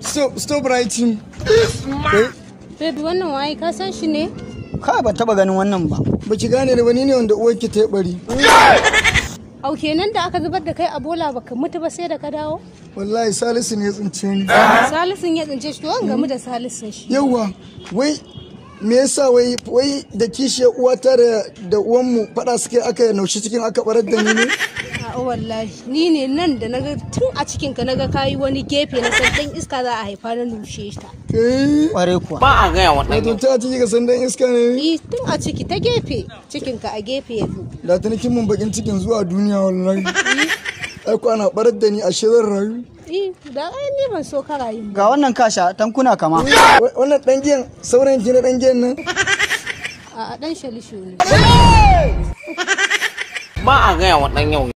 Stop writing. Baby, wannan waye ka san shi ne? Ka ba taba ganin wannan ba. Baki gane da wani ne wanda uwarki ta bari. Au kenan da aka zubar da kai a bola baka mutu ba sai da ka dawo? Wallahi Salisu ne ya tsince ni. Salisun ya tsince shi to an gamu da Salisun shi. Yawwa, wai me yasa wai da kishiyar uwata da uwanmu fada suke aka naushi cikin aka barar da ni ne? A'a wallahi ni ne nan da naga tun a cikin ka naga kayi wani gefe na sandan iska za a haifa na nushe ta. Kware kuwa. Ba a gaya wannan. Wato ta ciki ga sandan iska ne? Tun a ciki ta gefe cikin ka a gefe yazo. Da ta nikin mun bakin cikin zuwa duniya wallahi. Ai ko ana barar da ni a shirin rayu. Da ai ni ban so ka rayu. Ga wannan kasha tankuna kama. Wannan dan giyan saurayin ki na dan giyan nan. A dan shalishu ne. Ba a gaya wa dan yau.